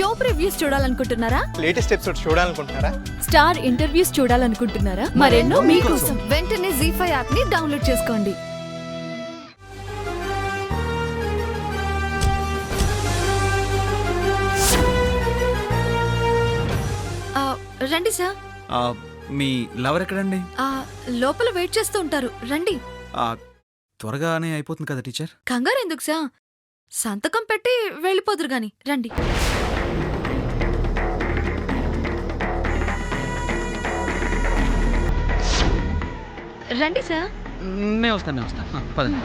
Show previews చూడాలనుకుంటున్నారా? Latest episode చూడాలనుకుంటున్నారా? Star interviews చూడాలనుకుంటున్నారా? మరెన్నో మీకోసం వెంటనే ZEE5 యాప్ ని డౌన్లోడ్ చేసుకోండి. రండి సార్. మీ లవర్ ఎక్కడండి? లోపల వెయిట్ చేస్తూ ఉంటారు, రండి. త్వరగానే అయిపోతుంది కదా టీచర్. కంగారు ఎందుకు సార్? సంతకం పెట్టి వెళ్ళిపోదురు గాని, రండి. రండి సార్. నేను వస్తాను పదండి.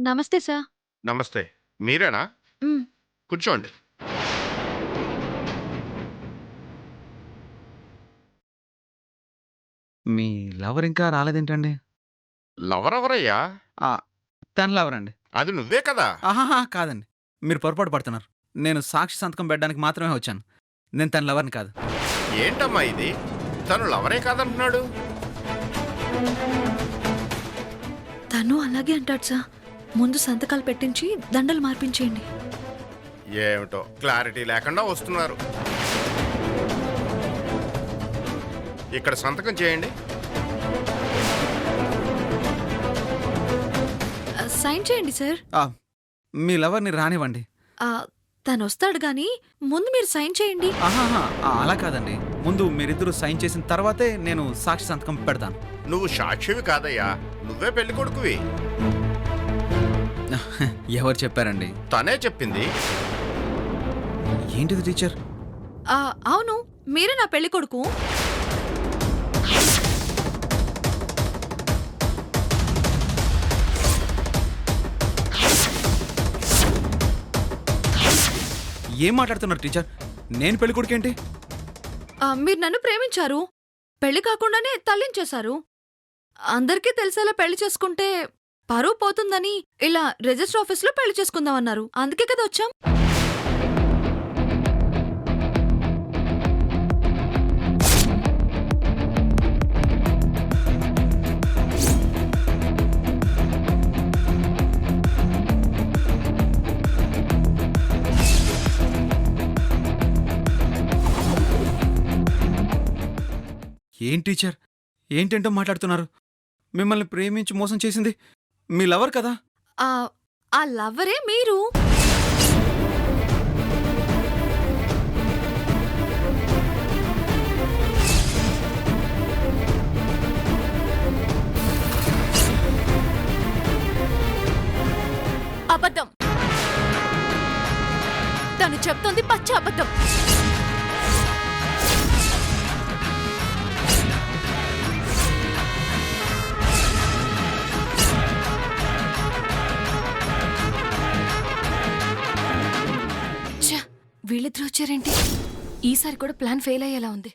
నమస్తే సార్. నమస్తే, మీరేనా? మ్, కూర్చోండి. మీ లవర్ ఇంకా రాలేదేంటండి? లవర్ ఎవరయ్యా? తన లవర్ అండి. అది నువ్వే కదా? ఆహాహా కాదండి, మీరు పొరపాటు పడుతున్నారు. నేను సాక్షి సంతకం పెట్టడానికి మాత్రమే వచ్చాను. నేను తన లవర్ని కాదు. ఏంటమ్మా ఇది? తను లవరే కాదంటున్నాడు. తను అలాగే అంటాడు సార్. ముందు సంతకాలు పెట్టించి దండలు మార్పించేయండి. ఏమిటో క్లారిటీ లేకుండా వస్తున్నారు. ఇక్కడ సంతకం చేయండి. సైన్ చేయండి సార్. మీ లవర్ని రానివ్వండి. తను వస్తాడు గాని ముందు మీరు సైన్ చేయండి. ఆహాహా అలా కాదండి, ముందు మీరిద్దరూ సైన్ చేసిన తర్వాతే నేను సాక్షి సంతకం పెడతాను. నువ్వు సాక్షివి కాదయ్యా, నువ్వే పెళ్లి కొడుకువి. ఎవరు చెప్పారండి? తనే చెప్పింది. ఏంటిది టీచర్? అవును, మీరే నా పెళ్లి కొడుకు. ఏం మాట్లాడుతున్నారు టీచర్? నేను పెళ్లి కొడుకేంటి? మీరు నన్ను ప్రేమించారు, పెళ్లి కాకుండానే తల్లించేశారు. అందరికీ తెలిసేలా పెళ్లి చేసుకుంటే పరువు పోతుందని ఇలా రిజిస్టర్ ఆఫీస్లో పెళ్లి చేసుకుందామన్నారు. అందుకే కదా వచ్చాం. ఏం టీచర్, ఏంటంటో మాట్లాడుతున్నారు? మిమ్మల్ని ప్రేమించి మోసం చేసింది మీ లవర్ కదా? ఆ లవ్వరే మీరు. అబద్ధం. తను చెప్తోంది పచ్చ అబద్ధం. వీళ్ళిద్దరూ వచ్చారేంటి? ఈసారి కూడా ప్లాన్ ఫెయిల్ అయ్యేలా ఉంది.